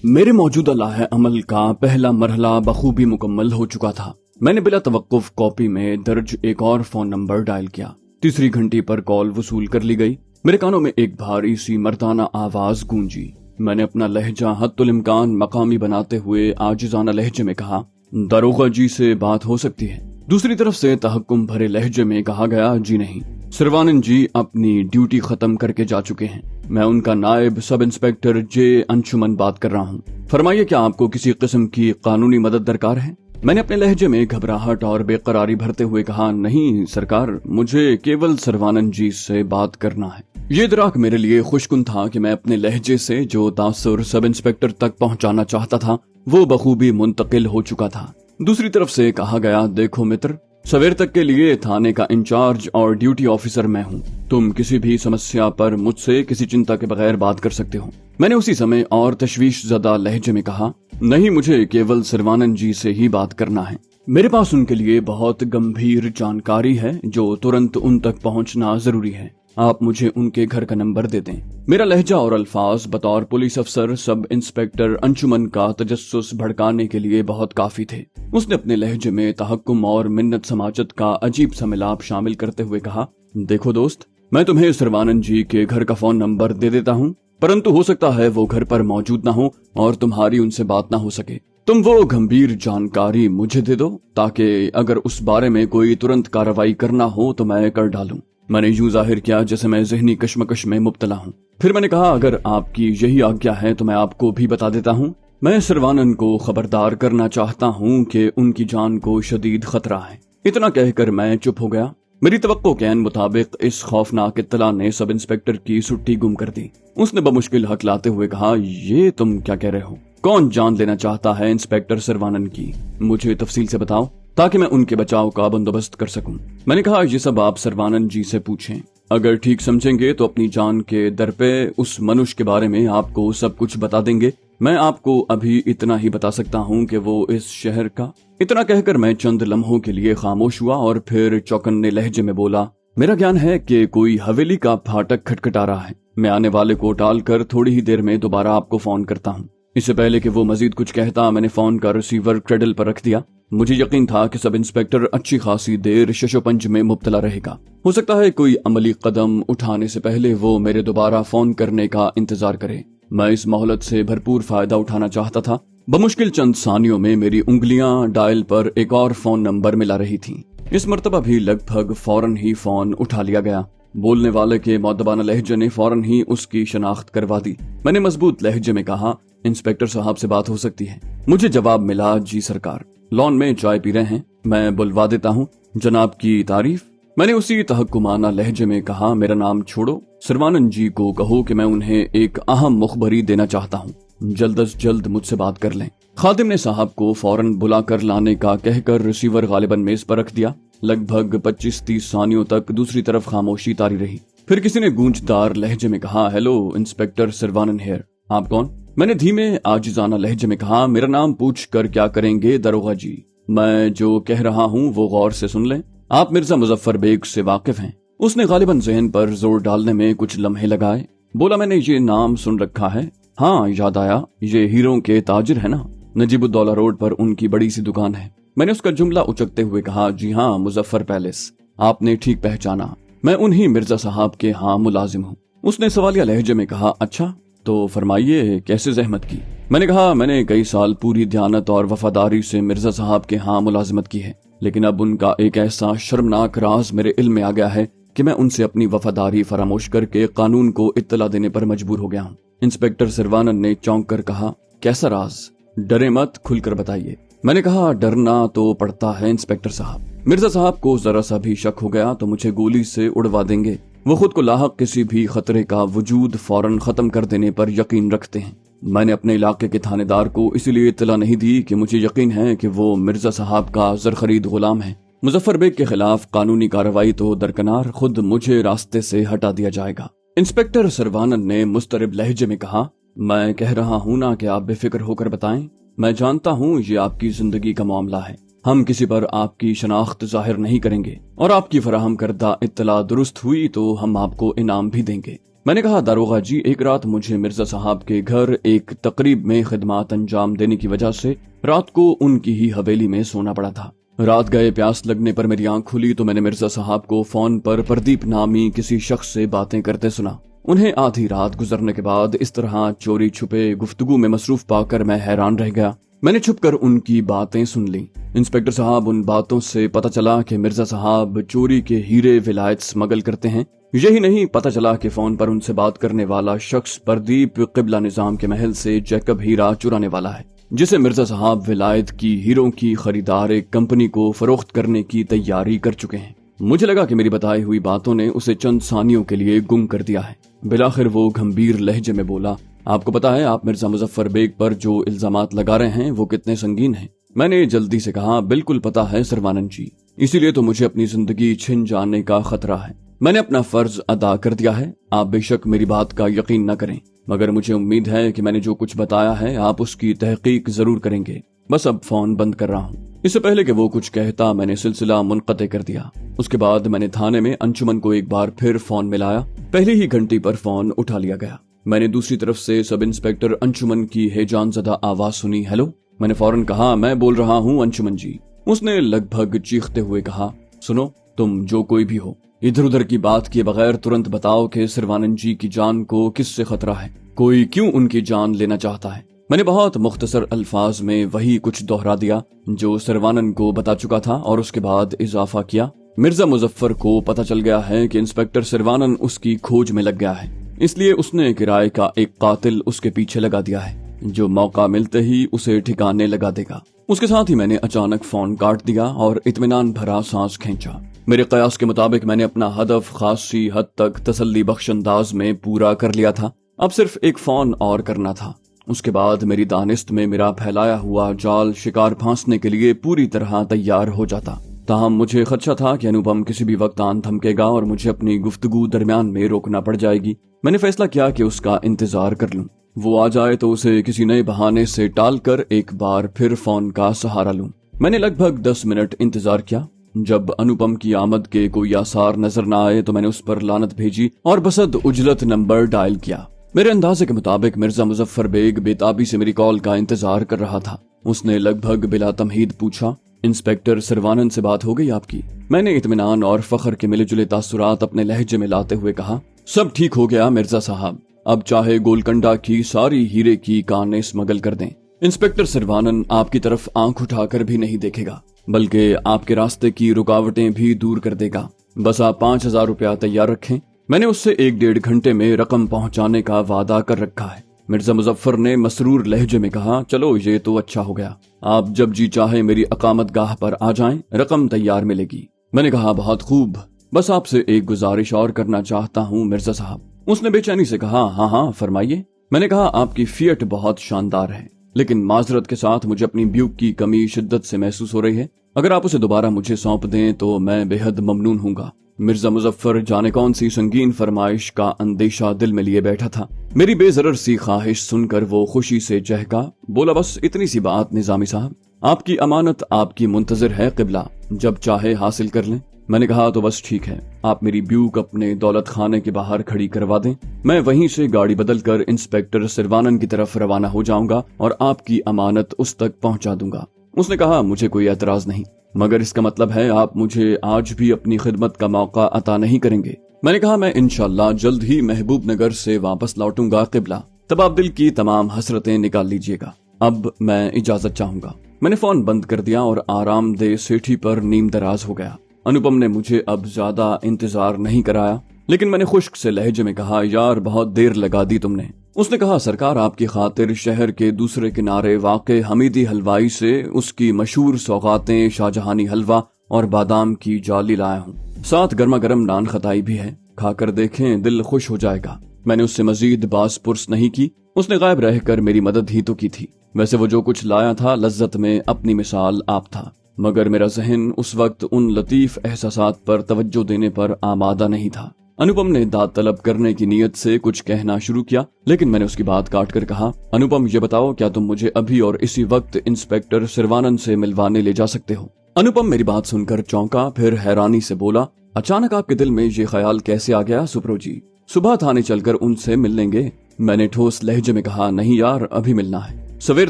मेरे मौजूदा लाहे अमल का पहला मरहला बखूबी मुकम्मल हो चुका था। मैंने बिला तवक्कुफ कॉपी में दर्ज एक और फोन नंबर डायल किया। तीसरी घंटी पर कॉल वसूल कर ली गई। मेरे कानों में एक भारी सी मर्दाना आवाज गूंजी। मैंने अपना लहजा हत्तुल इम्कान मकामी बनाते हुए आजिजाना लहजे में कहा, दरोगा जी से बात हो सकती है। दूसरी तरफ से तहक्कुम भरे लहजे में कहा गया, जी नहीं, सिरवानन जी अपनी ड्यूटी खत्म करके जा चुके हैं। मैं उनका नायब सब इंस्पेक्टर जे अंशुमन बात कर रहा हूँ। फरमाइए, क्या आपको किसी किस्म की कानूनी मदद दरकार है? मैंने अपने लहजे में घबराहट और बेकरारी भरते हुए कहा, नहीं सरकार, मुझे केवल सिरवानन जी से बात करना है। ये इदराक मेरे लिए खुशकुन था कि मैं अपने लहजे से जो तासुर सब इंस्पेक्टर तक पहुंचाना चाहता था वो बखूबी मुंतकिल हो चुका था। दूसरी तरफ से कहा गया, देखो मित्र, सवेर तक के लिए थाने का इंचार्ज और ड्यूटी ऑफिसर मैं हूँ। तुम किसी भी समस्या पर मुझसे किसी चिंता के बगैर बात कर सकते हो। मैंने उसी समय और तशवीश ज़दा लहजे में कहा, नहीं, मुझे केवल सिरवानन जी से ही बात करना है। मेरे पास उनके लिए बहुत गंभीर जानकारी है जो तुरंत उन तक पहुँचना जरूरी है। आप मुझे उनके घर का नंबर दे दें। मेरा लहजा और अल्फाज बतौर पुलिस अफसर सब इंस्पेक्टर अंशुमन का तजस्सुस भड़काने के लिए बहुत काफी थे। उसने अपने लहजे में तहक्कुम और मिन्नत समाजत का अजीब सा मिलाप शामिल करते हुए कहा, देखो दोस्त, मैं तुम्हें सिरवानन जी के घर का फोन नंबर दे देता हूँ, परंतु हो सकता है वो घर पर मौजूद ना हो और तुम्हारी उनसे बात ना हो सके। तुम वो गंभीर जानकारी मुझे दे दो ताकि अगर उस बारे में कोई तुरंत कार्रवाई करना हो तो मैं कर डालूं। मैंने यूं जाहिर किया जैसे मैं ज़हनी कश्मकश में मुब्तला हूँ। फिर मैंने कहा, अगर आपकी यही आज्ञा है तो मैं आपको भी बता देता हूँ। मैं सिरवानन को खबरदार करना चाहता हूँ कि उनकी जान को शदीद खतरा है। इतना कहकर मैं चुप हो गया। मेरी तवक्को के मुताबिक इस खौफनाक इत्तला ने सब इंस्पेक्टर की सुट्टी गुम कर दी। उसने बमुश्किल हकलाते हुए कहा, ये तुम क्या कह रहे हो? कौन जान लेना चाहता है इंस्पेक्टर सिरवानन की? मुझे तफसील से बताओ ताकि मैं उनके बचाव का बंदोबस्त कर सकूं। मैंने कहा, ये सब आप सिरवानन जी से पूछें। अगर ठीक समझेंगे तो अपनी जान के दर पे उस मनुष्य के बारे में आपको सब कुछ बता देंगे। मैं आपको अभी इतना ही बता सकता हूँ कि वो इस शहर का। इतना कहकर मैं चंद लम्हों के लिए खामोश हुआ और फिर चौकन्ने लहजे में बोला, मेरा ज्ञान है कि कोई हवेली का फाटक खटखटा रहा है। मैं आने वाले को टालकर थोड़ी ही देर में दोबारा आपको फोन करता हूँ। इससे पहले कि वो मजीद कुछ कहता, मैंने फोन का रिसीवर क्रेडल पर रख दिया। मुझे यकीन था कि सब इंस्पेक्टर अच्छी खासी देर शशोपंज में मुब्तला रहेगा। हो सकता है कोई अमली कदम उठाने से पहले वो मेरे दोबारा फोन करने का इंतजार करे। मैं इस मोहलत से भरपूर फायदा उठाना चाहता था। बमुश्किल चंद सानियों में मेरी उंगलियां डायल पर एक और फोन नंबर मिला रही थी। इस मर्तबा भी लगभग फौरन ही फोन उठा लिया गया। बोलने वाले के मौदबाना लहजे ने फौरन ही उसकी शनाख्त करवा दी। मैंने मजबूत लहजे में कहा, इंस्पेक्टर साहब से बात हो सकती है। मुझे जवाब मिला, जी सरकार, लॉन में चाय पी रहे हैं, मैं बुलवा देता हूँ। जनाब की तारीफ। मैंने उसी तहक्कुमाना लहजे में कहा, मेरा नाम छोड़ो, सिरवानन जी को कहो कि मैं उन्हें एक अहम मुखबरी देना चाहता हूँ। जल्द अज जल्द मुझसे बात कर लें। खादिम ने साहब को फौरन बुला कर लाने का कहकर रिसीवर गालिबन मेज पर रख दिया। लगभग 25-30 सानियों तक दूसरी तरफ खामोशी तारी रही। फिर किसी ने गूंजदार लहजे में कहा, हेलो इंस्पेक्टर सिरवानन हियर। आप कौन? मैंने धीमे आजिजाना लहजे में कहा, मेरा नाम पूछ कर क्या करेंगे दरोगा जी? मैं जो कह रहा हूँ वो गौर से सुन लें। आप मिर्जा मुजफ्फर बेग से वाकिफ हैं? उसने गालिबन ज़हन पर जोर डालने में कुछ लम्हे लगाए। बोला, मैंने ये नाम सुन रखा है। हाँ, याद आया, ये हीरों के ताजिर है ना, नजीबुद्दौला रोड पर उनकी बड़ी सी दुकान है। मैंने उसका जुमला उचकते हुए कहा, जी हाँ, मुजफ्फर पैलेस। आपने ठीक पहचाना, मैं उन्हीं मिर्जा साहब के हाँ मुलाजिम हूँ। उसने सवालिया लहजे में कहा, अच्छा तो फरमाइए कैसे जहमत की? मैंने कहा, मैंने कई साल पूरी दयानत और वफादारी से मिर्जा साहब के हाँ मुलाजिमत की है, लेकिन अब उनका एक ऐसा शर्मनाक राज मेरे इल्म में आ गया है कि मैं उनसे अपनी वफादारी फरामोश करके कानून को इत्तला देने पर मजबूर हो गया हूँ। इंस्पेक्टर सिरवानन ने चौंक कर कहा, कैसा राज? डरे मत, खुलकर बताइए। मैंने कहा, डरना तो पड़ता है इंस्पेक्टर साहब। मिर्जा साहब को जरा सा भी शक हो गया तो मुझे गोली से उड़वा देंगे। वो खुद को लाहक किसी भी खतरे का वजूद फौरन खत्म कर देने पर यकीन रखते हैं। मैंने अपने इलाके के थानेदार को इसलिए इत्तला नहीं दी कि मुझे यकीन है कि वो मिर्जा साहब का ज़रख़रीद गुलाम है। मुजफ्फर बेग के खिलाफ कानूनी कार्रवाई तो दरकनार, खुद मुझे रास्ते से हटा दिया जाएगा। इंस्पेक्टर सिरवानन ने मुस्तरिब लहजे में कहा, मैं कह रहा हूँ ना कि आप बेफिक्र होकर बताएं। मैं जानता हूँ ये आपकी जिंदगी का मामला है। हम किसी पर आपकी शनाख्त जाहिर नहीं करेंगे और आपकी फराहम करदा इत्तला दुरुस्त हुई तो हम आपको इनाम भी देंगे। मैंने कहा, दारोगा जी, एक रात मुझे मिर्जा साहब के घर एक तकरीब में खिदमत अंजाम देने की वजह से रात को उनकी ही हवेली में सोना पड़ा था। रात गए प्यास लगने पर मेरी आंख खुली तो मैंने मिर्जा साहब को फोन पर प्रदीप नामी किसी शख्स से बातें करते सुना। उन्हें आधी रात गुजरने के बाद इस तरह चोरी छुपे गुफ्तगू में मसरूफ पाकर मैं हैरान रह गया। मैंने छुपकर उनकी बातें सुन ली। इंस्पेक्टर साहब, उन बातों से पता चला कि मिर्जा साहब चोरी के हीरे विलायत स्मगल करते हैं। यही नहीं, पता चला कि फोन पर उनसे बात करने वाला शख्स प्रदीप किबला निजाम के महल से जैकब हीरा चुराने वाला है, जिसे मिर्जा साहब विलायत की हीरों की खरीदार एक कंपनी को फरोख्त करने की तैयारी कर चुके हैं। मुझे लगा कि मेरी बताई हुई बातों ने उसे चंद सानियों के लिए गुम कर दिया है। बिलाखिर वो गंभीर लहजे में बोला, आपको पता है आप मिर्जा मुजफ्फर बेग पर जो इल्जामात लगा रहे हैं वो कितने संगीन हैं? मैंने जल्दी से कहा, बिल्कुल पता है सरवानंद जी, इसीलिए तो मुझे अपनी जिंदगी छिन जाने का खतरा है। मैंने अपना फर्ज अदा कर दिया है। आप बेशक मेरी बात का यकीन न करें, मगर मुझे उम्मीद है कि मैंने जो कुछ बताया है आप उसकी तहकीक जरूर करेंगे। बस अब फोन बंद कर रहा हूँ। इससे पहले कि वो कुछ कहता मैंने सिलसिला मुनक़ते कर दिया। उसके बाद मैंने थाने में अंशुमन को एक बार फिर फोन मिलाया। पहली ही घंटी पर फोन उठा लिया गया। मैंने दूसरी तरफ से सब इंस्पेक्टर अंशुमन की हेजानज़दा आवाज सुनी। हेलो। मैंने फौरन कहा, मैं बोल रहा हूँ अंशुमन जी। उसने लगभग चीखते हुए कहा, सुनो, तुम जो कोई भी हो, इधर उधर की बात किए बगैर तुरंत बताओ कि सरवानंद जी की जान को किससे खतरा है, कोई क्यों उनकी जान लेना चाहता है। मैंने बहुत मुख्तसर अल्फाज में वही कुछ दोहरा दिया जो सरवानंद को बता चुका था और उसके बाद इजाफा किया, मिर्जा मुजफ्फर को पता चल गया है कि इंस्पेक्टर सरवानंद उसकी खोज में लग गया है, इसलिए उसने किराए का एक कातिल उसके पीछे लगा दिया है जो मौका मिलते ही उसे ठिकाने लगा देगा। उसके साथ ही मैंने अचानक फोन काट दिया और इत्मीनान भरा सांस खींचा। मेरे कयास के मुताबिक मैंने अपना हदफ खासी हद तक तसल्ली बख्श अंदाज में पूरा कर लिया था। अब सिर्फ एक फोन और करना था। उसके बाद मेरी दानिस्त में मेरा फैलाया हुआ जाल शिकार फांसने के लिए पूरी तरह तैयार हो जाता। ताहम मुझे खदशा था कि अनुपम किसी भी वक्त आन थमकेगा और मुझे अपनी गुफ्तगू दरमियान में रोकना पड़ जाएगी। मैंने फैसला किया कि उसका इंतजार कर लूं। वो आ जाए तो उसे किसी नए बहाने से टालकर एक बार फिर फोन का सहारा लूं। मैंने लगभग 10 मिनट इंतजार किया। जब अनुपम की आमद के कोई आसार नजर न आए तो मैंने उस पर लानत भेजी और बसद उजलत नंबर डायल किया। मेरे अंदाजे के मुताबिक मिर्जा मुजफ्फर बेग बेताबी से मेरी कॉल का इंतजार कर रहा था। उसने लगभग बिला तमहीद पूछा, इंस्पेक्टर सरवानंद से बात हो गई आपकी? मैंने इत्मीनान और फख्र के मिले जुले तासुरात अपने लहजे में लाते हुए कहा, सब ठीक हो गया मिर्जा साहब। अब चाहे गोलकंडा की सारी हीरे की कानें स्मगल कर दें, इंस्पेक्टर सरवानंद आपकी तरफ आंख उठाकर भी नहीं देखेगा, बल्कि आपके रास्ते की रुकावटें भी दूर कर देगा। बस आप 5,000 रुपया तैयार रखें। मैंने उससे 1-1.5 घंटे में रकम पहुंचाने का वादा कर रखा है। मिर्जा मुजफ्फर ने मसरूर लहजे में कहा, चलो ये तो अच्छा हो गया, आप जब जी चाहे मेरी अकामत गाह पर आ जाएं, रकम तैयार मिलेगी। मैंने कहा, बहुत खूब, बस आपसे एक गुजारिश और करना चाहता हूँ मिर्जा साहब। उसने बेचैनी से कहा, हाँ हाँ फरमाइए। मैंने कहा, आपकी फियट बहुत शानदार है, लेकिन माजरत के साथ मुझे अपनी ब्यूक की कमी शिद्दत से महसूस हो रही है। अगर आप उसे दोबारा मुझे सौंप दें तो मैं बेहद ममनून हूँगा। मिर्जा मुजफ्फर जाने कौन सी संगीन फरमाइश का अंदेशा दिल में लिए बैठा था। मेरी बेजरर सी ख्वाहिश सुनकर वो खुशी से चहका। बोला, बस इतनी सी बात निजामी साहब, आपकी अमानत आपकी मुंतजर है किबला, जब चाहे हासिल कर लें। मैंने कहा, तो बस ठीक है, आप मेरी ब्यूक अपने दौलत खाने के बाहर खड़ी करवा दें। मैं वहीं से गाड़ी बदलकर इंस्पेक्टर सरवानंद की तरफ रवाना हो जाऊंगा और आपकी अमानत उस तक पहुंचा दूंगा। उसने कहा, मुझे कोई एतराज नहीं, मगर इसका मतलब है आप मुझे आज भी अपनी खिदमत का मौका अता नहीं करेंगे। मैंने कहा, मैं इंशाल्लाह जल्द ही महबूब नगर से वापस लौटूंगा किबला, तब आप दिल की तमाम हसरतें निकाल लीजिएगा। अब मैं इजाजत चाहूंगा। मैंने फोन बंद कर दिया और आरामदेह सेठी पर नीम दराज हो गया। अनुपम ने मुझे अब ज्यादा इंतजार नहीं कराया, लेकिन मैंने खुश्क से लहजे में कहा, यार बहुत देर लगा दी तुमने। उसने कहा, सरकार आपकी खातिर शहर के दूसरे किनारे वाक़े हमीदी हलवाई से उसकी मशहूर सौगातें शाहजहानी हलवा और बादाम की जाली लाया हूँ, साथ गर्मा गर्म नान खताई भी है, खाकर देखें, दिल खुश हो जाएगा। मैंने उससे मजीद बास पुर्स नहीं की। उसने गायब रहकर मेरी मदद ही तो की थी। वैसे वो जो कुछ लाया था लज्जत में अपनी मिसाल आप था, मगर मेरा जहन उस वक्त उन लतीफ एहसासात पर तवज्जो देने पर आमादा नहीं था। अनुपम ने दाद तलब करने की नीयत से कुछ कहना शुरू किया, लेकिन मैंने उसकी बात काट कर कहा, अनुपम ये बताओ, क्या तुम मुझे अभी और इसी वक्त इंस्पेक्टर सरवानंद से मिलवाने ले जा सकते हो? अनुपम मेरी बात सुनकर चौंका, फिर हैरानी से बोला, अचानक आपके दिल में ये ख्याल कैसे आ गया सुप्रो जी? सुबह थाने चलकर उनसे मिल लेंगे। मैंने ठोस लहजे में कहा, नहीं यार, अभी मिलना है, सवेर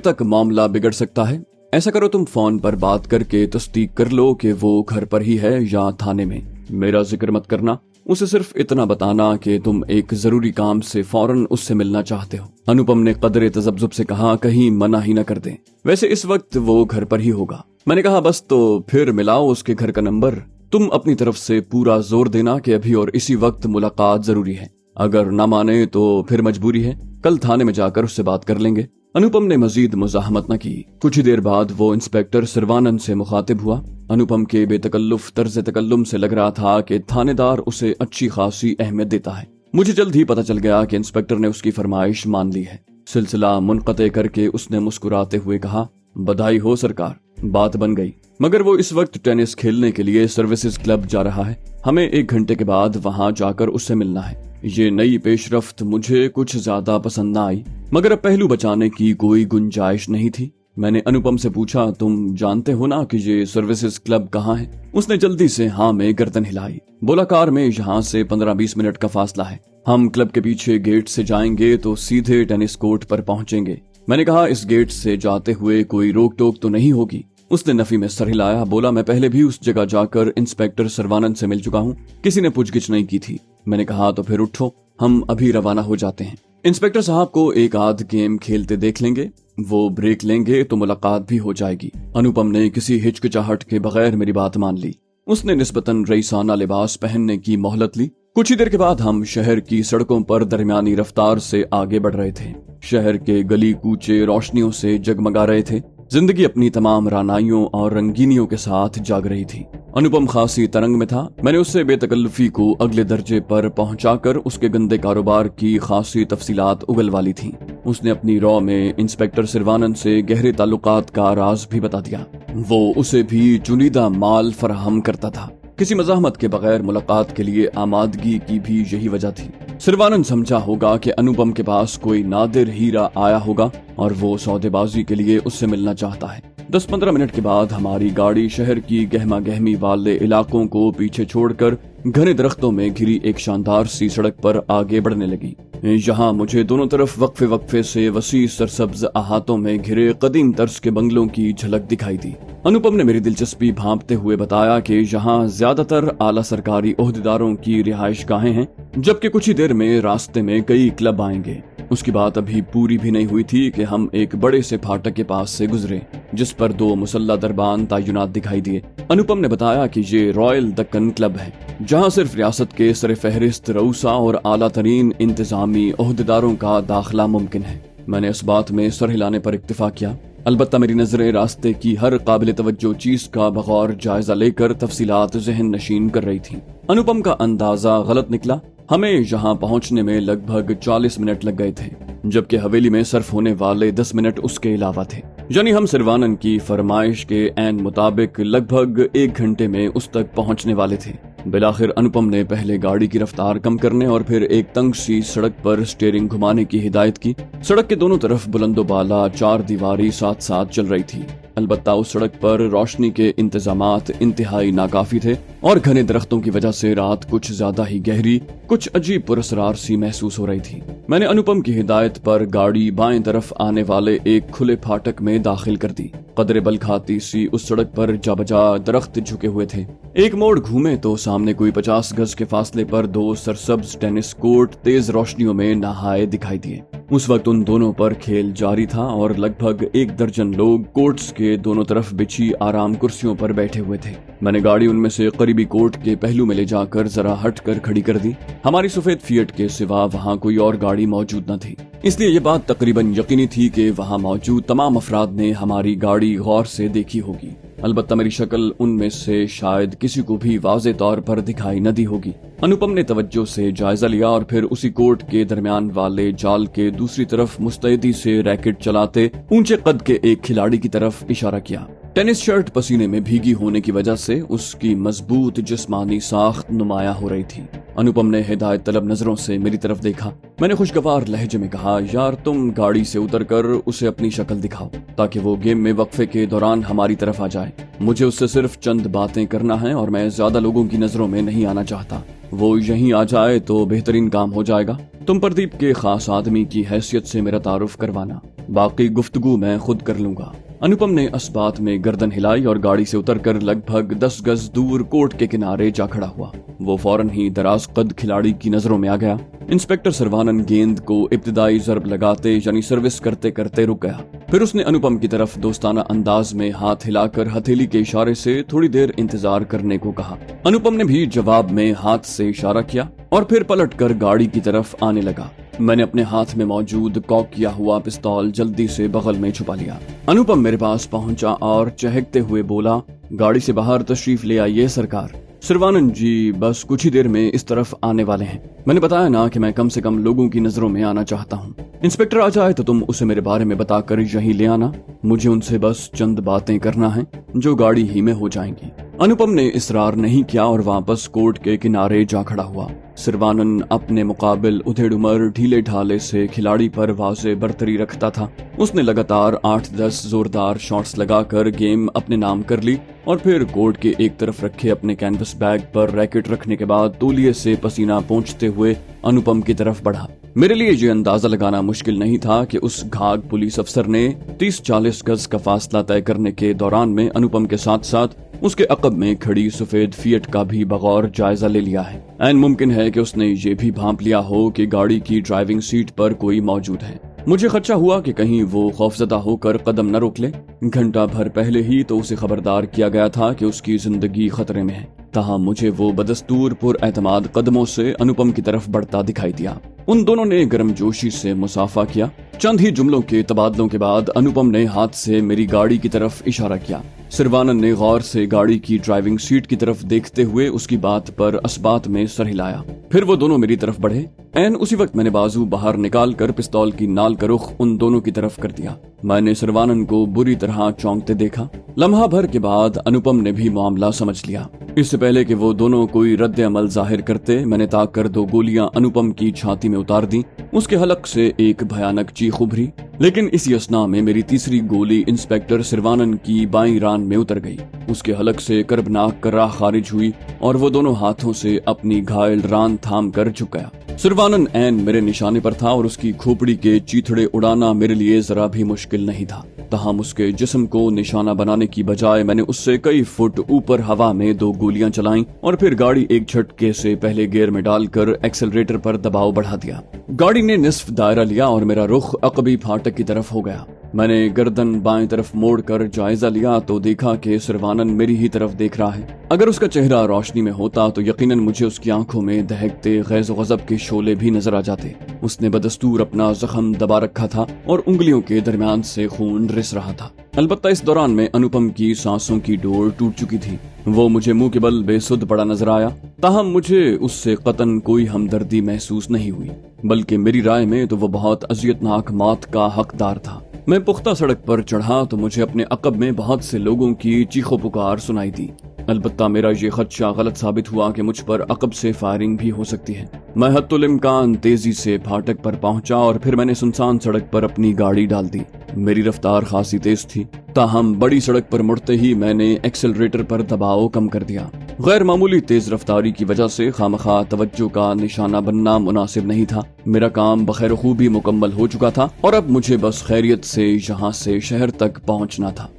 तक मामला बिगड़ सकता है। ऐसा करो, तुम फोन पर बात करके तस्दीक कर लो कि वो घर पर ही है या थाने में। मेरा जिक्र मत करना, उसे सिर्फ इतना बताना कि तुम एक जरूरी काम से फौरन उससे मिलना चाहते हो। अनुपम ने कदरे तजब्जुब से कहा, कहीं मना ही न कर दें, वैसे इस वक्त वो घर पर ही होगा। मैंने कहा, बस तो फिर मिलाओ उसके घर का नंबर। तुम अपनी तरफ से पूरा जोर देना कि अभी और इसी वक्त मुलाकात जरूरी है। अगर न माने तो फिर मजबूरी है, कल थाने में जाकर उससे बात कर लेंगे। अनुपम ने मजीद मुजाहमत न की। कुछ ही देर बाद वो इंस्पेक्टर सिरवानन से मुखातिब हुआ। अनुपम के बेतकल्लुफ तर्ज तकल्लुम से लग रहा था कि थानेदार उसे अच्छी खासी अहमियत देता है। मुझे जल्द ही पता चल गया कि इंस्पेक्टर ने उसकी फरमाइश मान ली है। सिलसिला मुनक़ते करके उसने मुस्कुराते हुए कहा, बधाई हो सरकार, बात बन गई। मगर वो इस वक्त टेनिस खेलने के लिए सर्विसेज क्लब जा रहा है। हमें 1 घंटे के बाद वहाँ जाकर उससे मिलना है। ये नई पेशरफ्त मुझे कुछ ज्यादा पसंद न आई, मगर अब पहलू बचाने की कोई गुंजाइश नहीं थी। मैंने अनुपम से पूछा, तुम जानते हो ना कि ये सर्विसेज क्लब कहाँ है? उसने जल्दी से हाँ में गर्दन हिलाई। बोला, कार में यहाँ से 15-20 मिनट का फासला है। हम क्लब के पीछे गेट से जाएंगे तो सीधे टेनिस कोर्ट पर पहुंचेंगे। मैंने कहा, इस गेट से जाते हुए कोई रोक टोक तो नहीं होगी? उसने नफी में सर हिलाया। बोला, मैं पहले भी उस जगह जाकर इंस्पेक्टर सरवानंद से मिल चुका हूँ, किसी ने पूछगिछ नहीं की थी। मैंने कहा, तो फिर उठो, हम अभी रवाना हो जाते हैं। इंस्पेक्टर साहब को एक आध गेम खेलते देख लेंगे, वो ब्रेक लेंगे तो मुलाकात भी हो जाएगी। अनुपम ने किसी हिचकिचाहट के बगैर मेरी बात मान ली। उसने निस्बतन रईसाना लिबास पहनने की मोहलत ली। कुछ ही देर के बाद हम शहर की सड़कों पर दरमियानी रफ्तार से आगे बढ़ रहे थे। शहर के गली कूचे रोशनियों से जगमगा रहे थे। जिंदगी अपनी तमाम रानाइयों और रंगीनियों के साथ जाग रही थी। अनुपम खासी तरंग में था। मैंने उससे बेतकल्लुफी को अगले दर्जे पर पहुंचाकर उसके गंदे कारोबार की खासी तफसीलात उगलवा ली थी। उसने अपनी रॉ में इंस्पेक्टर सिरवानंद से गहरे ताल्लुकात का राज भी बता दिया। वो उसे भी चुनिंदा माल फराहम करता था। किसी मज़ाहमत के बगैर मुलाकात के लिए आमादगी की भी यही वजह थी। सिरवानंद समझा होगा कि अनुपम के पास कोई नादिर हीरा आया होगा और वो सौदेबाजी के लिए उससे मिलना चाहता है। 10-15 मिनट के बाद हमारी गाड़ी शहर की गहमा गहमी वाले इलाकों को पीछे छोड़कर घने दरख्तों में घिरी एक शानदार सी सड़क पर आगे बढ़ने लगी। यहाँ मुझे दोनों तरफ वक्फे वक्फे से वसी सरसब्ज अहातों में घिरे कदीम तर्ज के बंगलों की झलक दिखाई दी। अनुपम ने मेरी दिलचस्पी भांपते हुए बताया कि यहाँ ज्यादातर आला सरकारी ओहदेदारों की रिहाइशगाहें हैं, जबकि कुछ ही देर में रास्ते में कई क्लब आएंगे। उसकी बात अभी पूरी भी नहीं हुई थी कि हम एक बड़े से फाटक के पास से गुजरे, जिस पर 2 मुसल्ला दरबान तायुनात दिखाई दिए। अनुपम ने बताया कि ये रॉयल दक्कन क्लब है, जहां सिर्फ रियासत के सरफहरिस्त रऊसा और आला तरीन इंतजामी ओहदेदारों का दाखिला मुमकिन है। मैंने इस बात में सर हिलाने पर इक्तिफा किया। अलबत्ता मेरी नजरें रास्ते की हर काबिल तवज्जो चीज का बगौर जायजा लेकर तफसीलात ज़हन नशीन कर रही थी। अनुपम का अंदाजा गलत निकला। हमें यहाँ पहुँचने में लगभग 40 मिनट लग गए थे, जबकि हवेली में सर्फ होने वाले 10 मिनट उसके अलावा थे। यानी हम सिरवानन की फरमाइश के ऐन मुताबिक लगभग 1 घंटे में उस तक पहुँचने वाले थे। बिलाखिर अनुपम ने पहले गाड़ी की रफ्तार कम करने और फिर एक तंग सी सड़क पर स्टीयरिंग घुमाने की हिदायत की। सड़क के दोनों तरफ बुलंदोबाला 4 दीवारी साथ साथ चल रही थी। अलबत्ता उस सड़क पर रोशनी के इंतजामात इंतहाई नाकाफी थे और घने दरख्तों की वजह से रात कुछ ज्यादा ही गहरी, कुछ अजीब पुरस्रार सी महसूस हो रही थी। मैंने अनुपम की हिदायत पर गाड़ी बाएं तरफ आने वाले एक खुले फाटक में दाखिल कर दी। कदरे बल खाती सी उस सड़क पर जा बजा दरख्त झुके हुए थे। एक मोड़ घूमे तो सामने कोई 50 गज के फासले पर 2 सरसब्ज टेनिस कोर्ट तेज रोशनियों में नहाए दिखाई दिए। उस वक्त उन दोनों पर खेल जारी था और लगभग 1 दर्जन लोग कोर्ट्स के दोनों तरफ बिछी आराम कुर्सियों पर बैठे हुए थे। मैंने गाड़ी उनमें से करीबी कोर्ट के पहलू में ले जाकर जरा हटकर खड़ी कर दी। हमारी सफेद फिएट के सिवा वहाँ कोई और गाड़ी मौजूद न थी, इसलिए ये बात तकरीबन यकीनी थी कि वहाँ मौजूद तमाम अफराद ने हमारी गाड़ी गौर से देखी होगी। अलबत्ता मेरी शक्ल उनमें से शायद किसी को भी वाज़े तौर पर दिखाई न दी होगी। अनुपम ने तवज्जो से जायजा लिया और फिर उसी कोर्ट के दरमियान वाले जाल के दूसरी तरफ मुस्तैदी से रैकेट चलाते ऊंचे कद के एक खिलाड़ी की तरफ इशारा किया। टेनिस शर्ट पसीने में भीगी होने की वजह से उसकी मजबूत जिस्मानी साख्त नुमाया हो रही थी। अनुपम ने हिदायत तलब नजरों से मेरी तरफ देखा। मैंने खुशगवार लहजे में कहा, यार तुम गाड़ी से उतरकर उसे अपनी शक्ल दिखाओ ताकि वो गेम में वक्फे के दौरान हमारी तरफ आ जाए। मुझे उससे सिर्फ चंद बातें करना है और मैं ज्यादा लोगों की नजरों में नहीं आना चाहता। वो यहीं आ जाए तो बेहतरीन काम हो जाएगा। तुम प्रदीप के खास आदमी की हैसियत से मेरा तारुफ करवाना, बाकी गुफ्तगू मैं खुद कर लूंगा। अनुपम ने इस बात में गर्दन हिलाई और गाड़ी से उतरकर लगभग 10 गज दूर कोर्ट के किनारे जा खड़ा हुआ। वो फौरन ही दराज कद खिलाड़ी की नजरों में आ गया। इंस्पेक्टर सर्वानंद गेंद को इब्तिदाई जरब लगाते यानी सर्विस करते करते रुक गया। फिर उसने अनुपम की तरफ दोस्ताना अंदाज में हाथ हिलाकर हथेली के इशारे से थोड़ी देर इंतजार करने को कहा। अनुपम ने भी जवाब में हाथ से इशारा किया और फिर पलटकर गाड़ी की तरफ आने लगा। मैंने अपने हाथ में मौजूद कॉक किया हुआ पिस्तौल जल्दी से बगल में छुपा लिया। अनुपम मेरे पास पहुंचा और चहकते हुए बोला, गाड़ी से बाहर तशरीफ ले आइए सरकार। सर्वानंद जी बस कुछ ही देर में इस तरफ आने वाले हैं। मैंने बताया ना कि मैं कम से कम लोगों की नजरों में आना चाहता हूँ। इंस्पेक्टर आ जाए तो तुम उसे मेरे बारे में बताकर यहीं ले आना। मुझे उनसे बस चंद बातें करना है जो गाड़ी ही में हो जाएंगी। अनुपम ने इसरार नहीं किया और वापस कोर्ट के किनारे जा खड़ा हुआ। सर्वानंद अपने मुकाबिल उधेड़-उमर ढीले ढाले से खिलाड़ी पर वाज़े बरतरी रखता था। उसने लगातार 8-10 जोरदार शॉट्स लगाकर गेम अपने नाम कर ली और फिर कोर्ट के एक तरफ रखे अपने कैनवस बैग पर रैकेट रखने के बाद तौलिए से पसीना पोंछते हुए अनुपम की तरफ बढ़ा। मेरे लिए ये अंदाजा लगाना मुश्किल नहीं था कि उस घाघ पुलिस अफसर ने 30-40 गज का फासला तय करने के दौरान में अनुपम के साथ साथ उसके अकब में खड़ी सफेद फिएट का भी बगौर जायजा ले लिया है। ऐन मुमकिन है कि उसने ये भी भांप लिया हो कि गाड़ी की ड्राइविंग सीट पर कोई मौजूद है। मुझे खदशा हुआ कि कहीं वो खौफजदा होकर कदम न रोक ले। घंटा भर पहले ही तो उसे खबरदार किया गया था कि उसकी जिंदगी खतरे में है। तहाँ मुझे वो बदस्तूर पुरएतमाद कदमों से अनुपम की तरफ बढ़ता दिखाई दिया। उन दोनों ने गर्मजोशी से मुसाफा किया। चंद ही जुमलों के तबादलों के बाद अनुपम ने हाथ से मेरी गाड़ी की तरफ इशारा किया। सर्वानंद ने गौर से गाड़ी की ड्राइविंग सीट की तरफ देखते हुए उसकी बात पर असबात में सर हिलाया। फिर वो दोनों मेरी तरफ बढ़े। ऐन उसी वक्त मैंने बाजू बाहर निकालकर पिस्तौल की नाल का रुख उन दोनों की तरफ कर दिया। मैंने सर्वानंद को बुरी तरह चौंकते देखा। लम्हा भर के बाद अनुपम ने भी मामला समझ लिया। इससे पहले कि वो दोनों कोई रद्द अमल जाहिर करते, मैंने ताक कर 2 गोलियां अनुपम की छाती में उतार दी। उसके हलक से एक भयानक चीख उभरी, लेकिन इसी असना में मेरी तीसरी गोली इंस्पेक्टर सर्वानंद की बाईं रान में उतर गई। उसके हलक से कर्बनाक कर्राह खारिज हुई और वो दोनों हाथों से अपनी घायल रान थाम कर झुक गया। सर्वानंद ऐन मेरे निशाने पर था और उसकी खोपड़ी के चीथड़े उड़ाना मेरे लिए जरा भी मुश्किल नहीं था। तहम उसके जिस्म को निशाना बनाने की बजाय मैंने उससे कई फुट ऊपर हवा में 2 गोलियां चलाईं और फिर गाड़ी एक झटके से पहले गियर में डालकर एक्सेलरेटर पर दबाव बढ़ा दिया। गाड़ी ने निस्फ दायरा लिया और मेरा रुख अकबी फाटक की तरफ हो गया। मैंने गर्दन बाएं तरफ मोड़कर जायजा लिया तो देखा कि सर्वानंद मेरी ही तरफ देख रहा है। अगर उसका चेहरा रोशनी में होता तो यकीनन मुझे उसकी आंखों में दहकते गैज़ व गज़ब के शोले भी नजर आ जाते। उसने बदस्तूर अपना जख्म दबा रखा था और उंगलियों के दरमियान से खून रिस रहा था। अलबत्ता इस दौरान में अनुपम की सांसों की डोर टूट चुकी थी। वो मुझे मुंह के बल बेसुध पड़ा नजर आया। ताहम मुझे उससे कतन कोई हमदर्दी महसूस नहीं हुई, बल्कि मेरी राय में तो वो बहुत अजियतनाक मौत का हकदार था। मैं पुख्ता सड़क पर चढ़ा तो मुझे अपने अकब में बहुत से लोगों की चीखो पुकार सुनाई दी। अलबत्ता मेरा ये खदशा गलत साबित हुआ कि मुझ पर अकब से फायरिंग भी हो सकती है। मैं हत्तुल इम्कान तेजी से फाटक पर पहुंचा और फिर मैंने सुनसान सड़क पर अपनी गाड़ी डाल दी। मेरी रफ्तार खासी तेज थी, ताहम बड़ी सड़क पर मुड़ते ही मैंने एक्सेलरेटर पर दबाव कम कर दिया। गैर मामूली तेज रफ्तारी की वजह से खामखा तवज्जो का निशाना बनना मुनासिब नहीं था। मेरा काम बखैर खूबी मुकम्मल हो चुका था और अब मुझे बस खैरियत से यहाँ से शहर तक पहुँचना था।